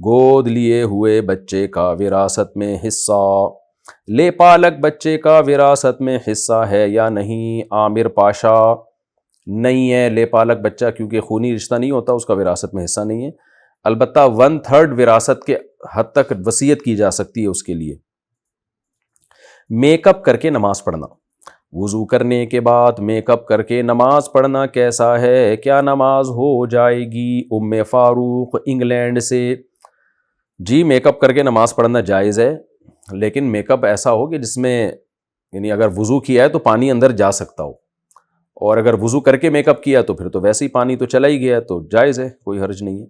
گود لیے ہوئے بچے کا وراثت میں حصہ، لے پالک بچے کا وراثت میں حصہ ہے یا نہیں؟ عامر پاشا، نہیں ہے، لے پالک بچہ کیونکہ خونی رشتہ نہیں ہوتا، اس کا وراثت میں حصہ نہیں ہے، البتہ 1/3 وراثت کے حد تک وصیت کی جا سکتی ہے اس کے لیے۔ میک اپ کر کے نماز پڑھنا، وضو کرنے کے بعد میک اپ کر کے نماز پڑھنا کیسا ہے؟ کیا نماز ہو جائے گی؟ ام فاروق انگلینڈ سے، جی میک اپ کر کے نماز پڑھنا جائز ہے، لیکن میک اپ ایسا ہو کہ جس میں یعنی اگر وضو کیا ہے تو پانی اندر جا سکتا ہو، اور اگر وضو کر کے میک اپ کیا تو پھر تو ویسے ہی پانی تو چلا ہی گیا، تو جائز ہے، کوئی حرج نہیں ہے۔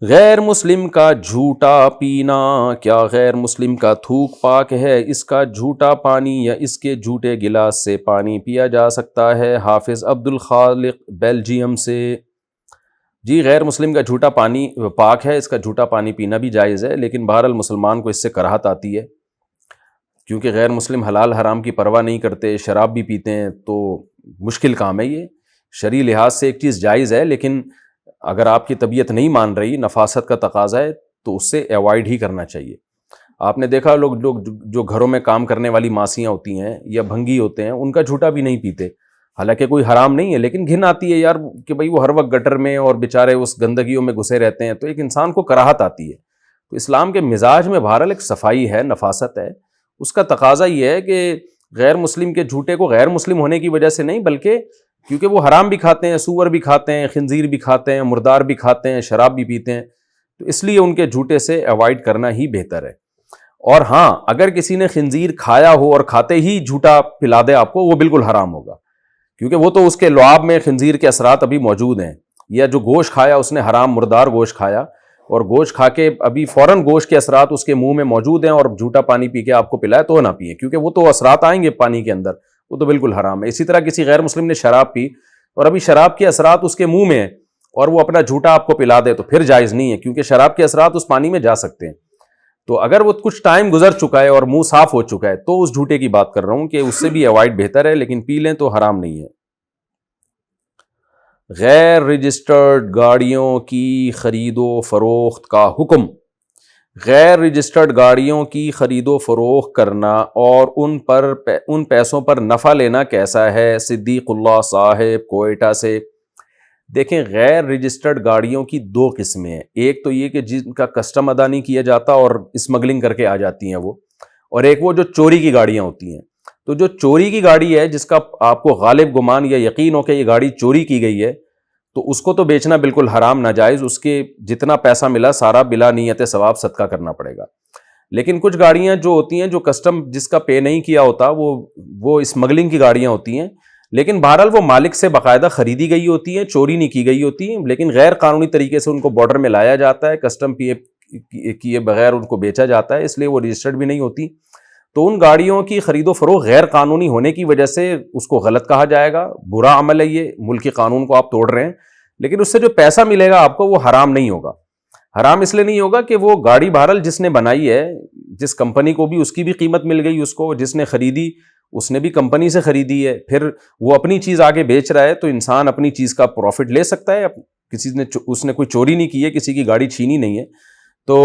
غیر مسلم کا جھوٹا پینا، کیا غیر مسلم کا تھوک پاک ہے؟ اس کا جھوٹا پانی یا اس کے جھوٹے گلاس سے پانی پیا جا سکتا ہے؟ حافظ عبد الخالق بیلجیم سے، جی غیر مسلم کا جھوٹا پانی پاک ہے، اس کا جھوٹا پانی پینا بھی جائز ہے، لیکن بہرحال مسلمان کو اس سے کراہت آتی ہے، کیونکہ غیر مسلم حلال حرام کی پرواہ نہیں کرتے، شراب بھی پیتے ہیں، تو مشکل کام ہے یہ۔ شرعی لحاظ سے ایک چیز جائز ہے، لیکن اگر آپ کی طبیعت نہیں مان رہی، نفاست کا تقاضا ہے، تو اس سے ایوائڈ ہی کرنا چاہیے۔ آپ نے دیکھا لوگ جو گھروں میں کام کرنے والی ماسیاں ہوتی ہیں یا بھنگی ہوتے ہیں، ان کا جھوٹا بھی نہیں پیتے، حالانکہ کوئی حرام نہیں ہے، لیکن گھن آتی ہے یار کہ بھئی وہ ہر وقت گٹر میں اور بیچارے اس گندگیوں میں گھسے رہتے ہیں، تو ایک انسان کو کراہت آتی ہے۔ تو اسلام کے مزاج میں بہرحال ایک صفائی ہے، نفاست ہے، اس کا تقاضا یہ ہے کہ غیر مسلم کے جھوٹے کو غیر مسلم ہونے کی وجہ سے نہیں، بلکہ کیونکہ وہ حرام بھی کھاتے ہیں، سور بھی کھاتے ہیں، خنزیر بھی کھاتے ہیں، مردار بھی کھاتے ہیں، شراب بھی پیتے ہیں، تو اس لیے ان کے جھوٹے سے ایوائڈ کرنا ہی بہتر ہے۔ اور ہاں، اگر کسی نے خنزیر کھایا ہو اور کھاتے ہی جھوٹا پلا دے آپ کو، وہ بالکل حرام ہوگا، کیونکہ وہ تو اس کے لعاب میں خنزیر کے اثرات ابھی موجود ہیں، یا جو گوشت کھایا اس نے حرام مردار گوشت کھایا، اور گوشت کھا کے ابھی فوراً گوشت کے اثرات اس کے منہ میں موجود ہیں، اور جھوٹا پانی پی کے آپ کو پلائے تو نہ پیئیں، کیونکہ وہ تو اثرات آئیں گے پانی کے اندر، وہ تو بالکل حرام ہے۔ اسی طرح کسی غیر مسلم نے شراب پی اور ابھی شراب کے اثرات اس کے منہ میں ہیں، اور وہ اپنا جھوٹا آپ کو پلا دے، تو پھر جائز نہیں ہے، کیونکہ شراب کے اثرات اس پانی میں جا سکتے ہیں۔ تو اگر وہ کچھ ٹائم گزر چکا ہے اور منہ صاف ہو چکا ہے، تو اس جھوٹے کی بات کر رہا ہوں کہ اس سے بھی ایوائڈ بہتر ہے، لیکن پی لیں تو حرام نہیں ہے۔ غیر رجسٹرڈ گاڑیوں کی خرید و فروخت کا حکم، غیر رجسٹرڈ گاڑیوں کی خرید و فروخت کرنا اور ان پیسوں پر نفع لینا کیسا ہے؟ صدیق اللہ صاحب کوئٹہ سے، دیکھیں غیر رجسٹرڈ گاڑیوں کی دو قسمیں ہیں، ایک تو یہ کہ جن کا کسٹم ادا نہیں کیا جاتا اور اسمگلنگ کر کے آ جاتی ہیں وہ، اور ایک وہ جو چوری کی گاڑیاں ہوتی ہیں۔ تو جو چوری کی گاڑی ہے، جس کا آپ کو غالب گمان یا یقین ہو کہ یہ گاڑی چوری کی گئی ہے، تو اس کو تو بیچنا بالکل حرام ناجائز، اس کے جتنا پیسہ ملا سارا بلا نیت ثواب صدقہ کرنا پڑے گا۔ لیکن کچھ گاڑیاں جو ہوتی ہیں جو کسٹم جس کا پے نہیں کیا ہوتا، وہ اسمگلنگ کی گاڑیاں ہوتی ہیں، لیکن بہرحال وہ مالک سے باقاعدہ خریدی گئی ہوتی ہیں، چوری نہیں کی گئی ہوتی ہیں، لیکن غیر قانونی طریقے سے ان کو بارڈر میں لایا جاتا ہے، کسٹم کیے بغیر ان کو بیچا جاتا ہے، اس لیے وہ رجسٹرڈ بھی نہیں ہوتی۔ تو ان گاڑیوں کی خرید و فروخت غیر قانونی ہونے کی وجہ سے اس کو غلط کہا جائے گا، برا عمل ہے، یہ ملکی قانون کو آپ توڑ رہے ہیں، لیکن اس سے جو پیسہ ملے گا آپ کو وہ حرام نہیں ہوگا۔ حرام اس لیے نہیں ہوگا کہ وہ گاڑی بہرحال جس نے بنائی ہے، جس کمپنی کو بھی اس کی بھی قیمت مل گئی، اس کو جس نے خریدی اس نے بھی کمپنی سے خریدی ہے، پھر وہ اپنی چیز آگے بیچ رہا ہے، تو انسان اپنی چیز کا پروفٹ لے سکتا ہے، اس نے کوئی چوری نہیں کی ہے، کسی کی گاڑی چھینی نہیں ہے۔ تو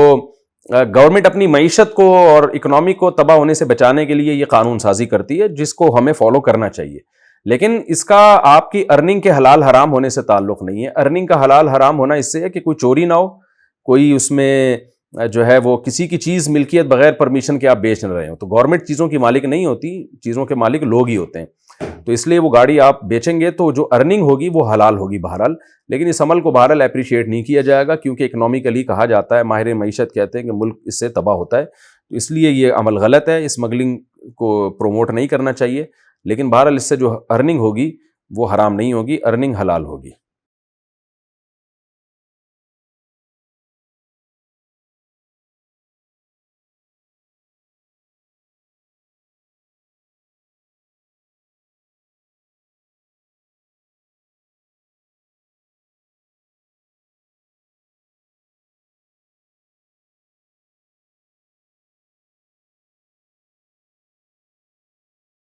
گورنمنٹ اپنی معیشت کو اور اکنامی کو تباہ ہونے سے بچانے کے لیے یہ قانون سازی کرتی ہے، جس کو ہمیں فالو کرنا چاہیے، لیکن اس کا آپ کی ارننگ کے حلال حرام ہونے سے تعلق نہیں ہے۔ ارننگ کا حلال حرام ہونا اس سے ہے کہ کوئی چوری نہ ہو، کوئی اس میں جو ہے وہ کسی کی چیز ملکیت بغیر پرمیشن کے آپ بیچ نہ رہے ہو۔ تو گورنمنٹ چیزوں کی مالک نہیں ہوتی، چیزوں کے مالک لوگ ہی ہوتے ہیں، تو اس لیے وہ گاڑی آپ بیچیں گے تو جو ارننگ ہوگی وہ حلال ہوگی بہرحال، لیکن اس عمل کو بہرحال اپریشیٹ نہیں کیا جائے گا، کیونکہ اکنامیکلی کہا جاتا ہے، ماہر معیشت کہتے ہیں کہ ملک اس سے تباہ ہوتا ہے، تو اس لیے یہ عمل غلط ہے، اسمگلنگ کو پروموٹ نہیں کرنا چاہیے، لیکن بہرحال اس سے جو ارننگ ہوگی وہ حرام نہیں ہوگی، ارننگ حلال ہوگی۔